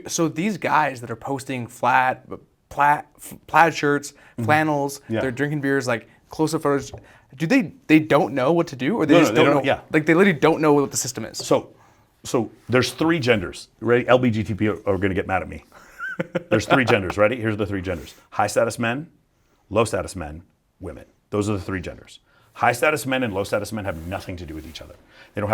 So these guys that are posting plaid shirts, flannels, they're drinking beers, like close-up photos, they don't know what to do, or they just don't know? Yeah. Like they literally don't know what the system is. So there's 3 genders. Ready? LBGTP are going to get mad at me. There's 3 genders. Ready? Here's the 3 genders: high status men, low status men, women. Those are the 3 genders. High status men and low status men have nothing to do with each other. They don't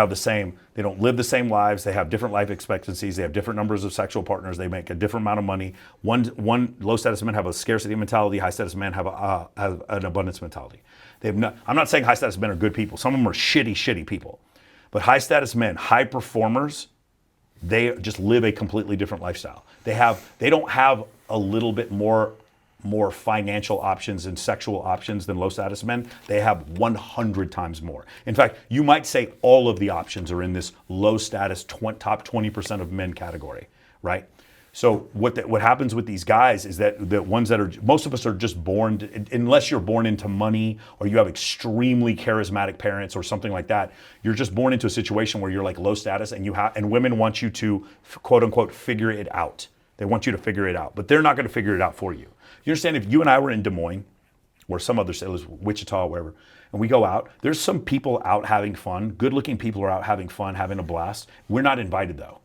live the same lives. They have different life expectancies. They have different numbers of sexual partners. They make a different amount of money. One low status men have a scarcity mentality. High status men have an abundance mentality. I'm not saying high status men are good people. Some of them are shitty people. But high status men, high performers, they just live a completely different lifestyle. They don't have a little bit more financial options and sexual options than low status men. They have 100 times more. In fact, you might say all of the options are in this low status top 20% of men category, right? So what happens with these guys is that the ones that are, most of us are just born, unless you're born into money or you have extremely charismatic parents or something like that, you're just born into a situation where you're like low status, and women want you to quote unquote figure it out. They want you to figure it out, but they're not going to figure it out for you. You understand, if you and I were in Des Moines or some other city, Wichita, wherever, and we go out, there's some people out having fun, good-looking people are out having fun, having a blast. We're not invited though,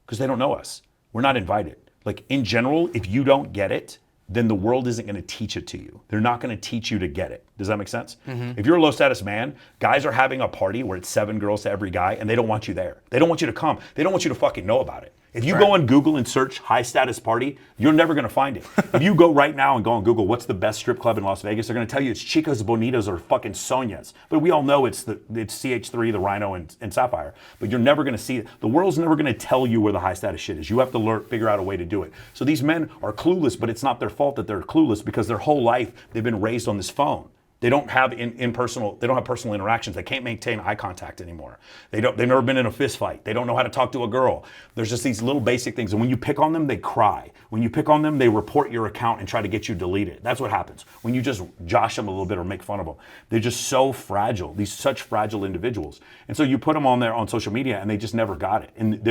because they don't know us. We're not invited. Like in general, if you don't get it, then the world isn't going to teach it to you. They're not going to teach you to get it. Does that make sense? Mm-hmm. If you're a low status man, guys are having a party where it's 7 girls to every guy, and they don't want you there. They don't want you to come. They don't want you to fucking know about it. If you go on Google and search high status party, you're never going to find it. If you go right now and go on Google, what's the best strip club in Las Vegas? They're going to tell you it's Chicas Bonitas or fucking Sonias. But we all know it's CH3, the Rhino, and Sapphire. But you're never going to see it. The world's never going to tell you where the high status shit is. You have to figure out a way to do it. So these men are clueless, but it's not their fault that they're clueless, because their whole life they've been raised on this phone. They don't have personal interactions. They can't maintain eye contact anymore. They've never been in a fist fight. They don't know how to talk to a girl. There's just these little basic things. And when you pick on them, they cry. When you pick on them, they report your account and try to get you deleted. That's what happens when you just josh them a little bit or make fun of them. They're just so fragile. Such fragile individuals. And so you put them on there on social media, and they just never got it. And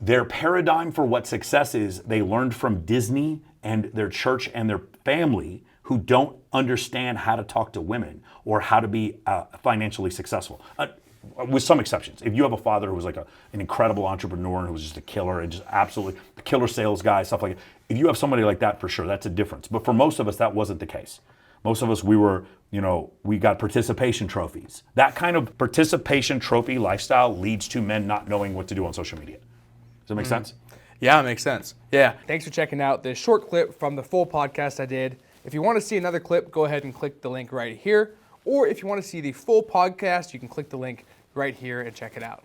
their paradigm for what success is, they learned from Disney and their church and their family, who don't understand how to talk to women or how to be financially successful. With some exceptions. If you have a father who was like an incredible entrepreneur and who was just a killer and just absolutely a killer sales guy, stuff like that. If you have somebody like that, for sure, that's a difference. But for most of us, that wasn't the case. Most of us, we got participation trophies. That kind of participation trophy lifestyle leads to men not knowing what to do on social media. Does that make sense? Yeah, it makes sense. Yeah. Thanks for checking out this short clip from the full podcast I did. If you want to see another clip, go ahead and click the link right here. Or if you want to see the full podcast, you can click the link right here and check it out.